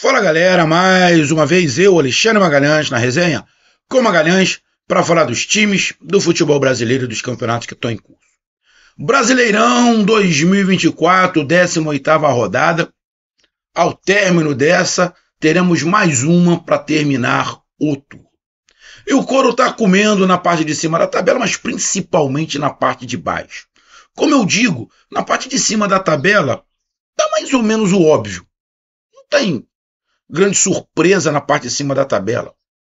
Fala galera, mais uma vez eu, Alexandre Magalhães, na resenha com Magalhães, para falar dos times do futebol brasileiro e dos campeonatos que estão em curso. Brasileirão 2024, 18ª rodada. Ao término dessa, teremos mais uma para terminar o tour. E o couro está comendo na parte de cima da tabela, mas principalmente na parte de baixo. Como eu digo, na parte de cima da tabela, está mais ou menos o óbvio. Não tem grande surpresa na parte de cima da tabela.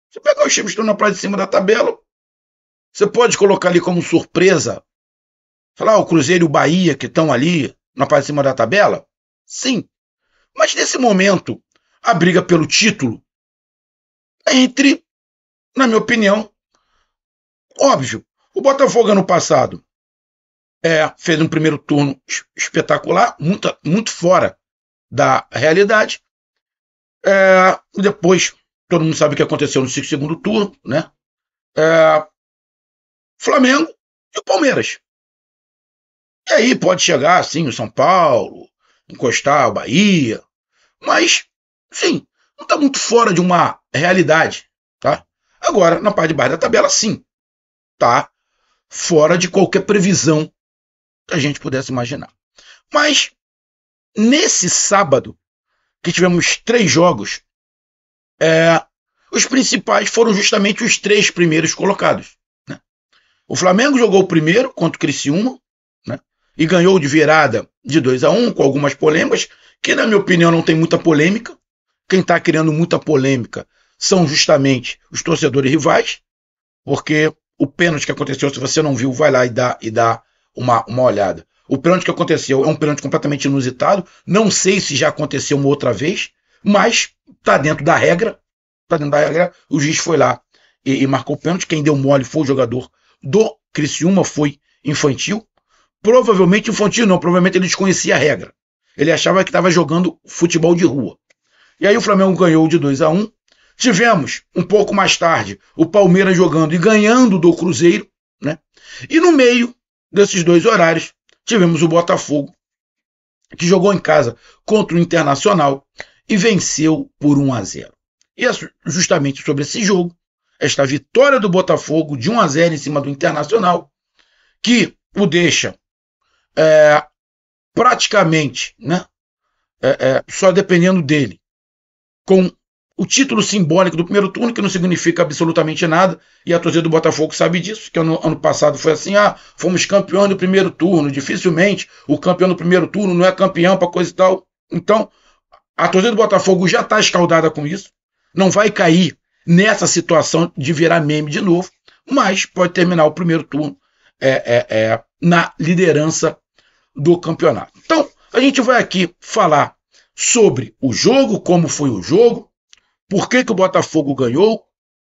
Você pegar os times que estão na parte de cima da tabela, você pode colocar ali como surpresa, falar o Cruzeiro e o Bahia que estão ali na parte de cima da tabela? Sim. Mas nesse momento, a briga pelo título é entre, na minha opinião, óbvio, o Botafogo ano passado fez um primeiro turno espetacular, muito fora da realidade. Depois, todo mundo sabe o que aconteceu no segundo turno, né? Flamengo e o Palmeiras. E aí pode chegar, assim, o São Paulo, encostar o Bahia, mas, sim, não está muito fora de uma realidade, tá? Agora, na parte de baixo da tabela, sim, tá fora de qualquer previsão que a gente pudesse imaginar. Mas, nesse sábado, que tivemos 3 jogos, os principais foram justamente os 3 primeiros colocados, né? O Flamengo jogou o primeiro contra o Criciúma, né? E ganhou de virada de 2-1, com algumas polêmicas, que na minha opinião não tem muita polêmica. Quem está criando muita polêmica são justamente os torcedores rivais, porque o pênalti que aconteceu, se você não viu, vai lá e dá uma olhada. O pênalti que aconteceu é um pênalti completamente inusitado. Não sei se já aconteceu uma outra vez, mas está dentro da regra. Está dentro da regra. O juiz foi lá e marcou o pênalti. Quem deu mole foi o jogador do Criciúma, foi infantil. Provavelmente infantil não, provavelmente ele desconhecia a regra. Ele achava que estava jogando futebol de rua. E aí o Flamengo ganhou de 2-1. Tivemos, um pouco mais tarde, o Palmeiras jogando e ganhando do Cruzeiro, né? E no meio desses 2 horários, tivemos o Botafogo, que jogou em casa contra o Internacional e venceu por 1-0. E é justamente sobre esse jogo, esta vitória do Botafogo de 1-0 em cima do Internacional, que o deixa praticamente, né, só dependendo dele, com o título simbólico do primeiro turno, que não significa absolutamente nada, e a torcida do Botafogo sabe disso, que ano passado foi assim, fomos campeão do primeiro turno, dificilmente o campeão do primeiro turno não é campeão para coisa e tal. Então, a torcida do Botafogo já está escaldada com isso, não vai cair nessa situação de virar meme de novo, mas pode terminar o primeiro turno na liderança do campeonato. Então, a gente vai aqui falar sobre o jogo, como foi o jogo, por que o Botafogo ganhou,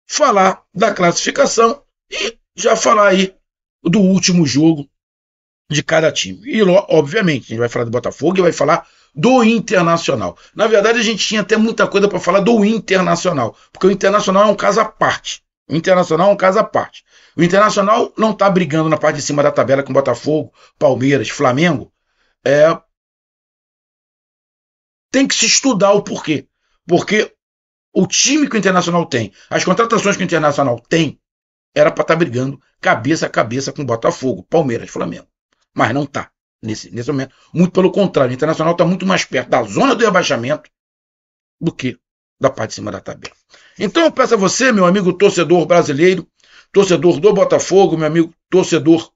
falar da classificação e já falar aí do último jogo de cada time. E, obviamente, a gente vai falar do Botafogo e vai falar do Internacional. Na verdade, a gente tinha até muita coisa para falar do Internacional, porque o Internacional é um caso à parte. O Internacional é um caso à parte. O Internacional não está brigando na parte de cima da tabela com Botafogo, Palmeiras, Flamengo. Tem que se estudar o porquê. Porque o time que o Internacional tem, as contratações que o Internacional tem, era para estar brigando cabeça a cabeça com Botafogo, Palmeiras, Flamengo. Mas não está nesse momento. Muito pelo contrário, o Internacional está muito mais perto da zona do rebaixamento do que da parte de cima da tabela. Então eu peço a você, meu amigo torcedor brasileiro, torcedor do Botafogo, meu amigo torcedor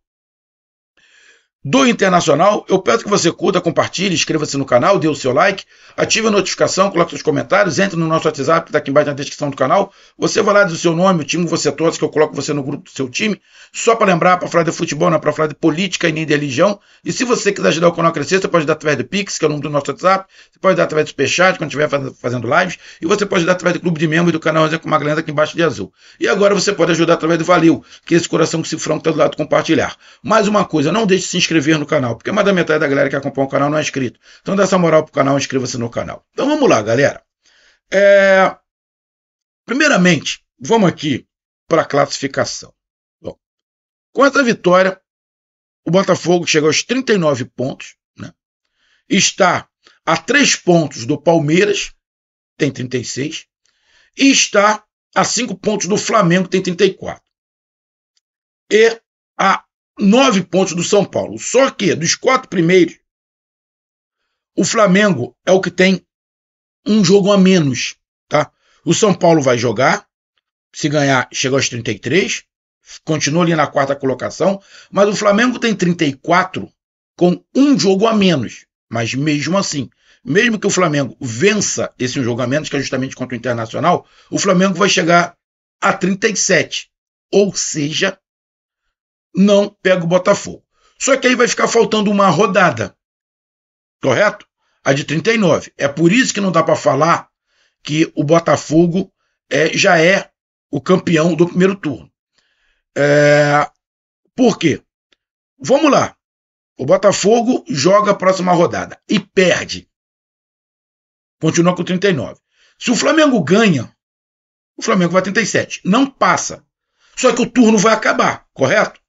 do Internacional, eu peço que você curta, compartilhe, inscreva-se no canal, dê o seu like, ative a notificação, coloque seus comentários, entre no nosso WhatsApp, que está aqui embaixo na descrição do canal. Você vai lá, diz o seu nome, o time que você torce, que eu coloco você no grupo do seu time. Só para lembrar, para falar de futebol, não é para falar de política e nem de religião. E se você quiser ajudar o canal a crescer, você pode dar através do Pix, que é o número do nosso WhatsApp. Você pode dar através do Superchat, quando estiver fazendo lives. E você pode dar através do clube de membros do canal Resenha com Magalhães, aqui embaixo de azul. E agora você pode ajudar através do Valeu, que é esse coração com cifrão que está do lado do compartilhar. Mais uma coisa, não deixe de se inscrever no canal, porque mais da metade da galera que acompanha o canal não é inscrito. Então dá essa moral pro canal, inscreva-se no canal. Então vamos lá, galera. Primeiramente, vamos aqui para a classificação. Bom, com essa vitória, o Botafogo chega aos 39 pontos, né? Está a 3 pontos do Palmeiras, tem 36, e está a 5 pontos do Flamengo, que tem 34. E a 9 pontos do São Paulo. Só que, dos 4 primeiros, o Flamengo é o que tem um jogo a menos. Tá? O São Paulo vai jogar, se ganhar, chega aos 33, continua ali na 4ª colocação, mas o Flamengo tem 34 com um jogo a menos. Mas mesmo assim, mesmo que o Flamengo vença esse jogo a menos, que é justamente contra o Internacional, o Flamengo vai chegar a 37. Ou seja, não pega o Botafogo. Só que aí vai ficar faltando uma rodada. Correto? A de 39. É por isso que não dá para falar que o Botafogo já é o campeão do primeiro turno. Por quê? Vamos lá. O Botafogo joga a próxima rodada e perde. Continua com 39. Se o Flamengo ganha, o Flamengo vai a 37. Não passa. Só que o turno vai acabar, correto?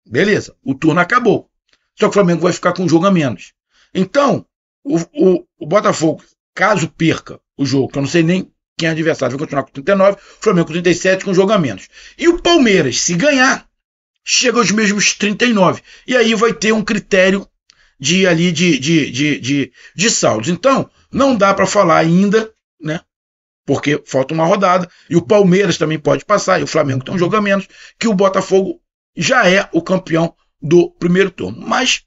Beleza, o turno acabou. Só que o Flamengo vai ficar com um jogo a menos. Então, o Botafogo, caso perca o jogo, que eu não sei nem quem é adversário, vai continuar com 39, o Flamengo com 37 com um jogo a menos. E o Palmeiras, se ganhar, chega aos mesmos 39. E aí vai ter um critério de saldos. Então, não dá para falar ainda, né? Porque falta uma rodada, e o Palmeiras também pode passar, e o Flamengo tem um jogo a menos, que o Botafogo já é o campeão do primeiro turno. Mas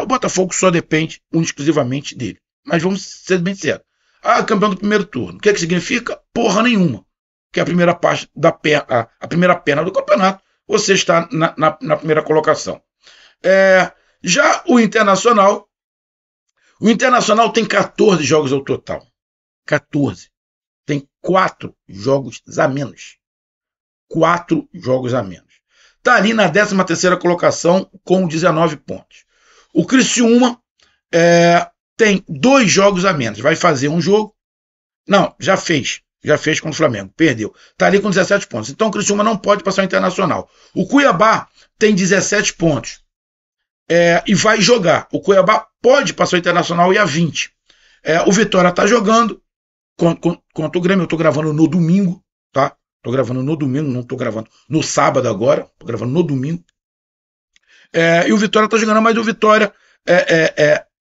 o Botafogo só depende exclusivamente dele. Mas vamos ser bem sérios. Campeão do primeiro turno. O que significa? Porra nenhuma. Que é a primeira parte a primeira perna do campeonato, você está na primeira colocação. Já o Internacional tem 14 jogos ao total. 14. Tem 4 jogos a menos. 4 jogos a menos. Está ali na 13ª colocação com 19 pontos. O Criciúma tem 2 jogos a menos. Vai fazer um jogo. Não, já fez. Já fez contra o Flamengo. Perdeu. Está ali com 17 pontos. Então o Criciúma não pode passar o Internacional. O Cuiabá tem 17 pontos. E vai jogar. O Cuiabá pode passar o Internacional e a 20. O Vitória está jogando contra o Grêmio. Eu estou gravando no domingo. Tá? Estou gravando no domingo. Não estou gravando no sábado agora. Estou gravando no domingo. E o Vitória está jogando, mas o Vitória,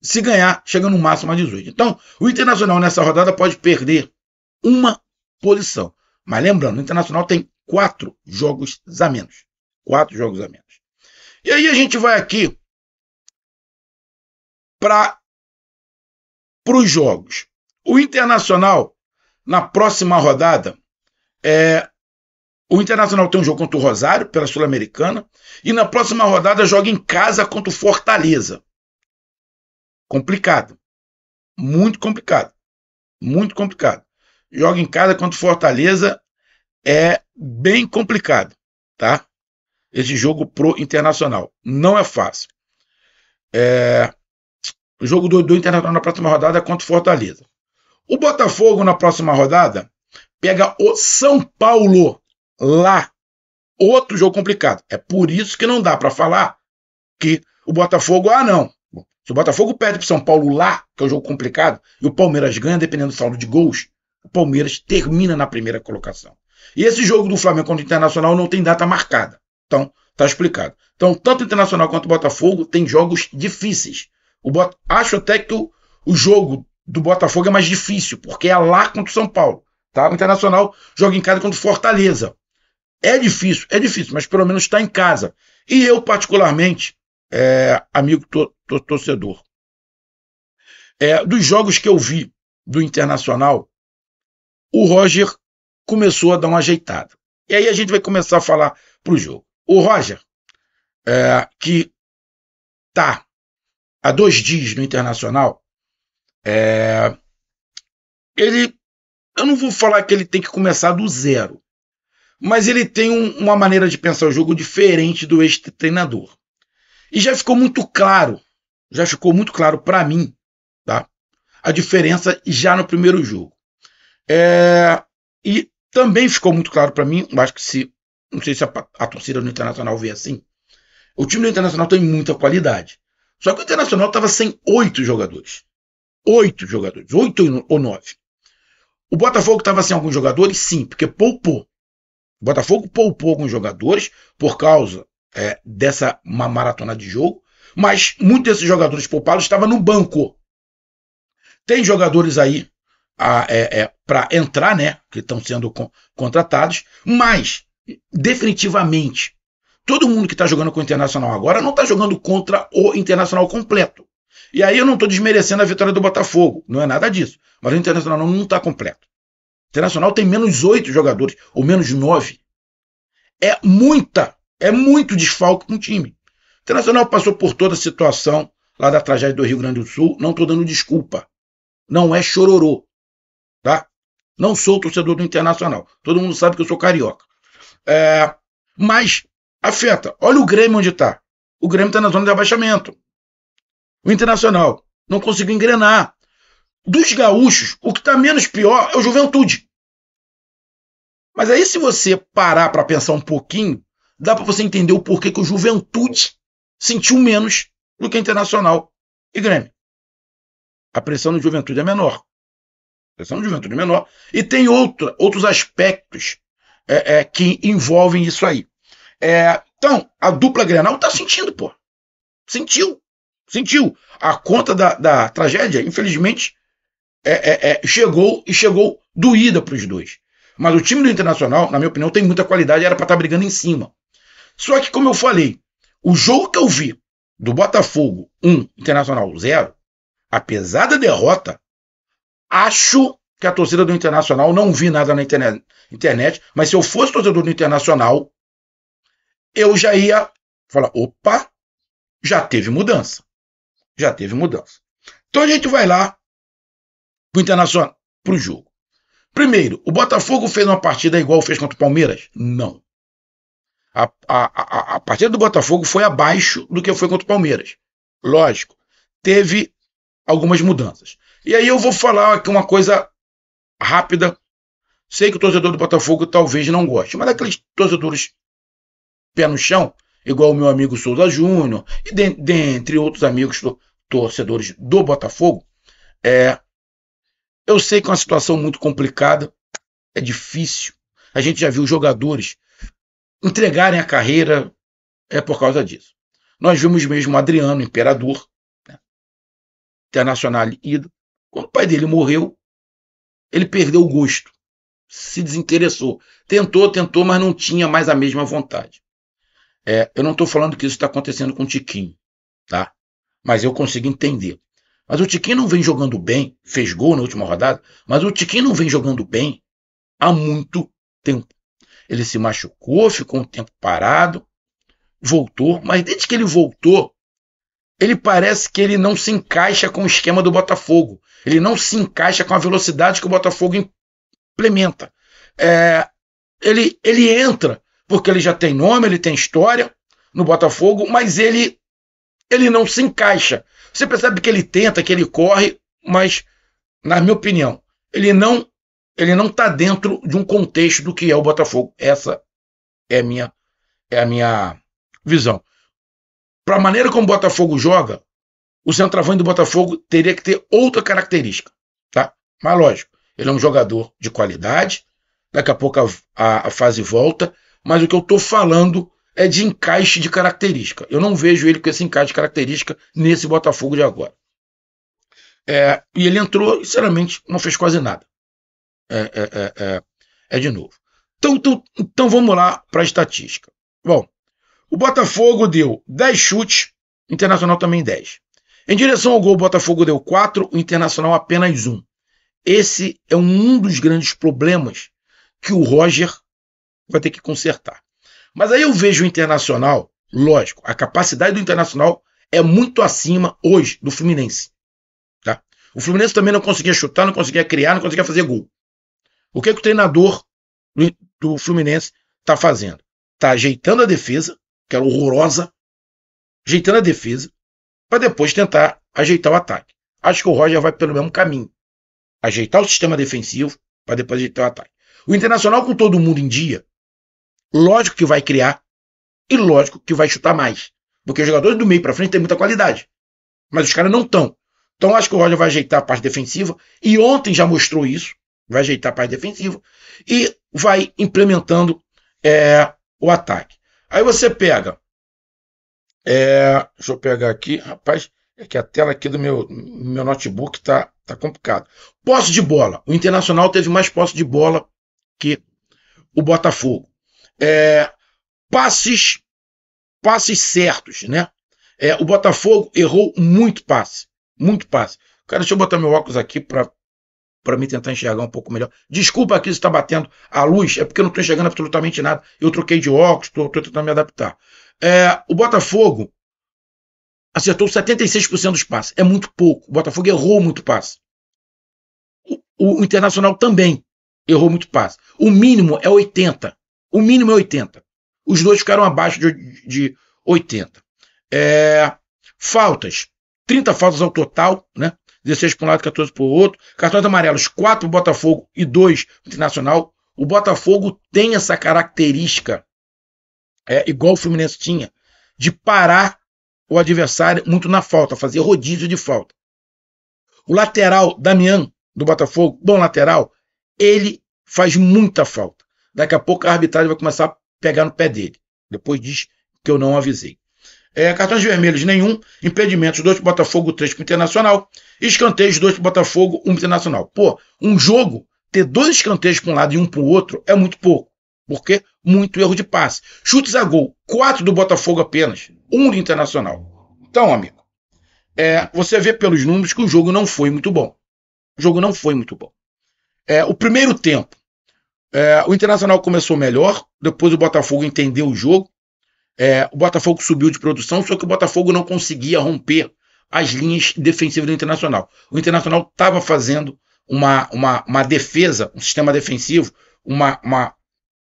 se ganhar, chega no máximo a 18. Então, o Internacional nessa rodada pode perder uma posição. Mas lembrando, o Internacional tem 4 jogos a menos. 4 jogos a menos. E aí a gente vai aqui para os jogos. O Internacional, na próxima rodada, o Internacional tem um jogo contra o Rosário, pela Sul-Americana, e na próxima rodada joga em casa contra o Fortaleza. Complicado. Muito complicado. Muito complicado. Joga em casa contra o Fortaleza é bem complicado, tá? Esse jogo pro Internacional. Não é fácil. O jogo do Internacional na próxima rodada é contra o Fortaleza. O Botafogo, na próxima rodada, pega o São Paulo lá. Outro jogo complicado. É por isso que não dá para falar que o Botafogo... não. Se o Botafogo perde para o São Paulo lá, que é um jogo complicado, e o Palmeiras ganha, dependendo do saldo de gols, o Palmeiras termina na primeira colocação. E esse jogo do Flamengo contra o Internacional não tem data marcada. Então, tá explicado. Então, tanto o Internacional quanto o Botafogo tem jogos difíceis. Acho até que o jogo do Botafogo é mais difícil, porque é lá contra o São Paulo. Tá? O Internacional joga em casa contra o Fortaleza. É difícil, mas pelo menos está em casa. E eu, particularmente, amigo torcedor, dos jogos que eu vi do Internacional, o Roger começou a dar uma ajeitada. E aí a gente vai começar a falar pro jogo. O Roger, que tá há 2 dias no Internacional, eu não vou falar que ele tem que começar do zero, mas ele tem uma maneira de pensar o jogo diferente do ex-treinador. E já ficou muito claro para mim, tá? A diferença já no primeiro jogo. E também ficou muito claro para mim, acho que não sei se a torcida do Internacional vê assim, o time do Internacional tem muita qualidade. Só que o Internacional estava sem 8 jogadores. 8 ou 9. O Botafogo estava sem alguns jogadores? Sim, porque poupou. O Botafogo poupou alguns jogadores por causa dessa uma maratona de jogo, mas muitos desses jogadores poupados estavam no banco. Tem jogadores aí para entrar, né, que estão sendo contratados, mas definitivamente todo mundo que está jogando com o Internacional agora não está jogando contra o Internacional completo. E aí eu não estou desmerecendo a vitória do Botafogo, não é nada disso, mas o Internacional não está completo. O Internacional tem menos 8 jogadores, ou menos 9. É muito desfalque com o time. O Internacional passou por toda a situação lá da tragédia do Rio Grande do Sul, não estou dando desculpa. Não é chororô, tá? Não sou torcedor do Internacional. Todo mundo sabe que eu sou carioca. Mas afeta. Olha o Grêmio onde está. O Grêmio está na zona de abaixamento. O Internacional não conseguiu engrenar. Dos gaúchos, o que está menos pior é o Juventude. Mas aí, se você parar para pensar um pouquinho, dá para você entender o porquê que o Juventude sentiu menos do que o Internacional e Grêmio. A pressão no Juventude é menor. A pressão no Juventude é menor. E tem outros aspectos que envolvem isso aí. Então, a dupla Grenal está sentindo, pô. Sentiu. A conta da tragédia, infelizmente, chegou doída para os dois. Mas o time do Internacional, na minha opinião, tem muita qualidade, era para estar brigando em cima. Só que, como eu falei, o jogo que eu vi do Botafogo 1, Internacional 0, apesar da derrota, acho que a torcida do Internacional, não vi nada na internet, mas se eu fosse torcedor do Internacional, eu já ia falar, opa, já teve mudança. Então a gente vai lá pro Internacional, pro jogo. Primeiro, o Botafogo fez uma partida igual fez contra o Palmeiras? Não. A partida do Botafogo foi abaixo do que foi contra o Palmeiras. Lógico, teve algumas mudanças. E aí eu vou falar aqui uma coisa rápida. Sei que o torcedor do Botafogo talvez não goste, mas daqueles torcedores pé no chão, igual o meu amigo Souza Júnior, e dentre outros amigos torcedores do Botafogo, eu sei que é uma situação muito complicada, é difícil. A gente já viu jogadores entregarem a carreira por causa disso. Nós vimos mesmo o Adriano, Imperador, né, Internacional ido. Quando o pai dele morreu, ele perdeu o gosto, se desinteressou. Tentou, mas não tinha mais a mesma vontade. Eu não estou falando que isso está acontecendo com o Tiquinho, tá? Mas eu consigo entender. Mas o Tiquinho não vem jogando bem, fez gol na última rodada, mas o Tiquinho não vem jogando bem há muito tempo. Ele se machucou, ficou um tempo parado, voltou, mas desde que ele voltou, ele parece que ele não se encaixa com o esquema do Botafogo. Ele não se encaixa com a velocidade que o Botafogo implementa. Ele entra porque ele já tem nome, ele tem história no Botafogo, mas ele não se encaixa. Você percebe que ele tenta, que ele corre, mas, na minha opinião, ele não está dentro de um contexto do que é o Botafogo. Essa é a minha visão. Para a maneira como o Botafogo joga, o centroavante do Botafogo teria que ter outra característica, tá? Mas lógico, ele é um jogador de qualidade, daqui a pouco a fase volta, mas o que eu estou falando é de encaixe de característica. Eu não vejo ele com esse encaixe de característica nesse Botafogo de agora. E ele entrou, sinceramente, não fez quase nada. De novo. Então vamos lá para a estatística. Bom, o Botafogo deu 10 chutes, o Internacional também 10. Em direção ao gol, o Botafogo deu 4, o Internacional apenas 1. Esse é um dos grandes problemas que o Roger vai ter que consertar. Mas aí eu vejo o Internacional, lógico, a capacidade do Internacional é muito acima hoje do Fluminense. Tá? O Fluminense também não conseguia chutar, não conseguia criar, não conseguia fazer gol. O que o treinador do Fluminense está fazendo? Está ajeitando a defesa, que era horrorosa, ajeitando a defesa, para depois tentar ajeitar o ataque. Acho que o Roger vai pelo mesmo caminho. Ajeitar o sistema defensivo, para depois ajeitar o ataque. O Internacional, com todo mundo em dia, lógico que vai criar e lógico que vai chutar mais. Porque os jogadores do meio para frente têm muita qualidade. Mas os caras não estão. Então acho que o Roger vai ajeitar a parte defensiva. E ontem já mostrou isso. vai ajeitar a parte defensiva e vai implementando o ataque. Aí você pega, deixa eu pegar aqui, rapaz, é que a tela aqui do meu notebook tá complicado. Posse de bola. O Internacional teve mais posse de bola que o Botafogo. Passes certos, né? O Botafogo errou muito passe. Muito passe. Cara, deixa eu botar meu óculos aqui para me tentar enxergar um pouco melhor. Desculpa aqui se está batendo a luz, é porque eu não estou enxergando absolutamente nada. Eu troquei de óculos, estou tentando me adaptar. O Botafogo acertou 76% dos passes. É muito pouco. O Botafogo errou muito passe. O Internacional também errou muito passe. O mínimo é 80. O mínimo é 80. Os dois ficaram abaixo de 80. Faltas. 30 faltas ao total, né? 16 para um lado, 14 para o outro. Cartões amarelos, 4 para o Botafogo e 2 para o Internacional. O Botafogo tem essa característica, igual o Fluminense tinha, de parar o adversário muito na falta, fazer rodízio de falta. O lateral, Damian, do Botafogo, bom lateral, ele faz muita falta. Daqui a pouco a arbitragem vai começar a pegar no pé dele. Depois diz que eu não avisei. Cartões vermelhos nenhum, impedimentos 2 para o Botafogo, 3 para o Internacional, escanteios 2 para o Botafogo, 1 para o Internacional. Pô, um jogo, ter 2 escanteios para um lado e 1 para o outro é muito pouco, porque muito erro de passe. Chutes a gol, 4 do Botafogo apenas, 1 do Internacional. Então, amigo, você vê pelos números que o jogo não foi muito bom. O jogo não foi muito bom. O primeiro tempo, o Internacional começou melhor, depois o Botafogo entendeu o jogo, o Botafogo subiu de produção, só que o Botafogo não conseguia romper as linhas defensivas do Internacional. O Internacional estava fazendo uma defesa, um sistema defensivo, uma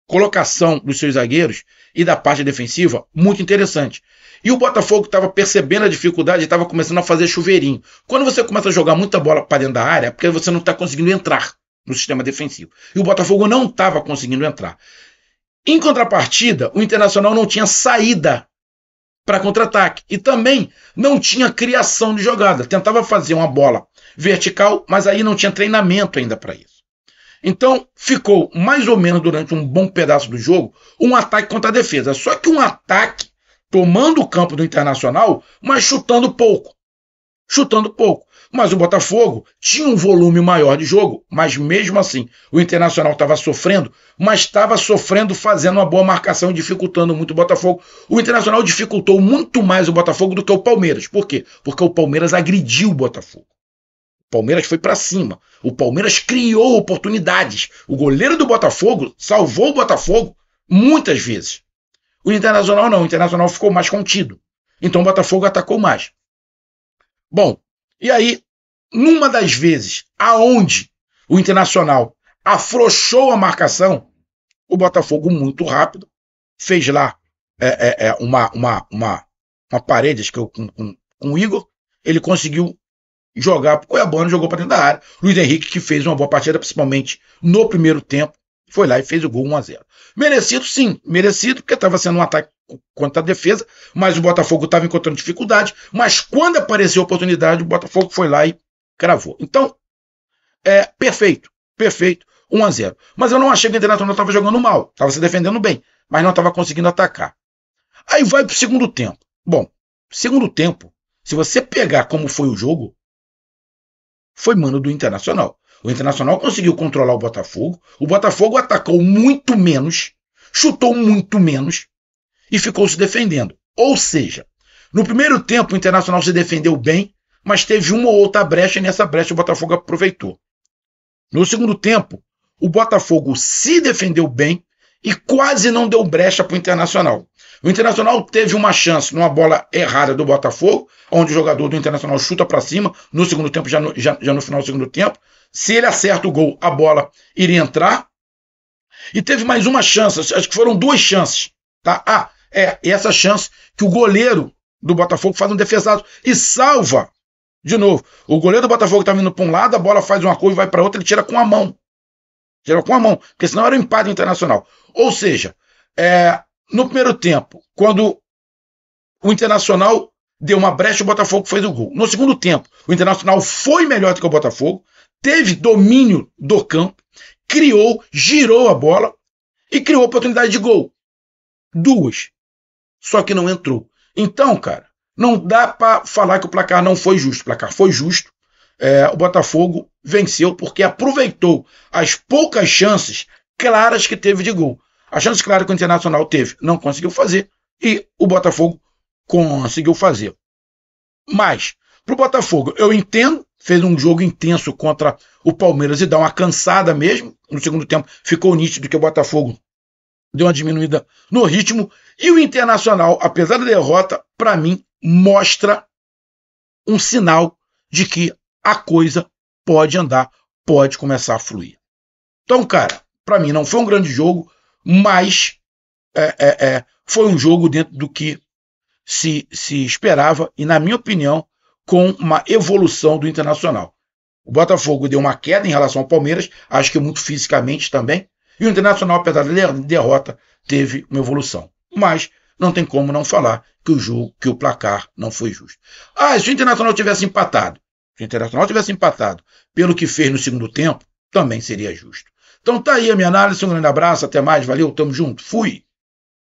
colocação dos seus zagueiros e da parte defensiva muito interessante. E o Botafogo estava percebendo a dificuldade e estava começando a fazer chuveirinho. Quando você começa a jogar muita bola para dentro da área, é porque você não está conseguindo entrar no sistema defensivo. E o Botafogo não estava conseguindo entrar. Em contrapartida, o Internacional não tinha saída para contra-ataque e também não tinha criação de jogada. Tentava fazer uma bola vertical, mas aí não tinha treinamento ainda para isso. Então, ficou mais ou menos durante um bom pedaço do jogo um ataque contra a defesa. Só que um ataque tomando o campo do Internacional, mas chutando pouco. Chutando pouco. Mas o Botafogo tinha um volume maior de jogo, mas mesmo assim o Internacional estava sofrendo, mas estava sofrendo fazendo uma boa marcação e dificultando muito o Botafogo. O Internacional dificultou muito mais o Botafogo do que o Palmeiras. Por quê? Porque o Palmeiras agrediu o Botafogo. O Palmeiras foi para cima. O Palmeiras criou oportunidades. O goleiro do Botafogo salvou o Botafogo muitas vezes. O Internacional não. O Internacional ficou mais contido. Então o Botafogo atacou mais. Bom, e aí, numa das vezes aonde o Internacional afrouxou a marcação, o Botafogo muito rápido fez lá uma parede, acho que com o Igor, ele conseguiu jogar para o Cuiabano, jogou para dentro da área. Luiz Henrique, que fez uma boa partida, principalmente no primeiro tempo, foi lá e fez o gol 1-0. Merecido, sim, merecido, porque estava sendo um ataque contra a defesa, mas o Botafogo estava encontrando dificuldade, mas quando apareceu a oportunidade, o Botafogo foi lá e cravou. Então, perfeito, 1-0. Mas eu não achei que o Internacional estava jogando mal, estava se defendendo bem, mas não estava conseguindo atacar. Aí vai para o segundo tempo. Bom, segundo tempo, se você pegar como foi o jogo, foi mano do Internacional. O Internacional conseguiu controlar o Botafogo atacou muito menos, chutou muito menos e ficou se defendendo. Ou seja, no primeiro tempo o Internacional se defendeu bem, mas teve uma ou outra brecha e nessa brecha o Botafogo aproveitou. No segundo tempo, o Botafogo se defendeu bem e quase não deu brecha para o Internacional. O Internacional teve uma chance numa bola errada do Botafogo, onde o jogador do Internacional chuta para cima, no segundo tempo, já no final do segundo tempo. Se ele acerta o gol, a bola iria entrar. E teve mais uma chance, acho que foram 2 chances. Tá? Essa chance que o goleiro do Botafogo faz um defesaço e salva. De novo, o goleiro do Botafogo está vindo para um lado, a bola faz uma curva e vai para outra, ele tira com a mão. Porque senão era um empate internacional. Ou seja, no primeiro tempo, quando o Internacional deu uma brecha, o Botafogo fez o gol. No segundo tempo, o Internacional foi melhor do que o Botafogo, teve domínio do campo, criou, girou a bola e criou oportunidade de gol. 2. Só que não entrou. Então, cara, não dá para falar que o placar não foi justo. O placar foi justo. O Botafogo venceu porque aproveitou as poucas chances claras que teve de gol. As chances claras que o Internacional teve, não conseguiu fazer, e o Botafogo conseguiu fazer. Mas, pro Botafogo, eu entendo, fez um jogo intenso contra o Palmeiras e dá uma cansada mesmo. No segundo tempo ficou nítido que o Botafogo deu uma diminuída no ritmo. E o Internacional, apesar da derrota, para mim, mostra um sinal de que a coisa pode andar, pode começar a fluir. Então, cara, para mim não foi um grande jogo, mas foi um jogo dentro do que se esperava e, na minha opinião, com uma evolução do Internacional. O Botafogo deu uma queda em relação ao Palmeiras, acho que muito fisicamente também, e o Internacional, apesar da derrota, teve uma evolução. Mas não tem como não falar que o placar não foi justo. Se o Internacional tivesse empatado, pelo que fez no segundo tempo, também seria justo. Então tá aí a minha análise, um grande abraço, até mais, valeu, tamo junto, fui!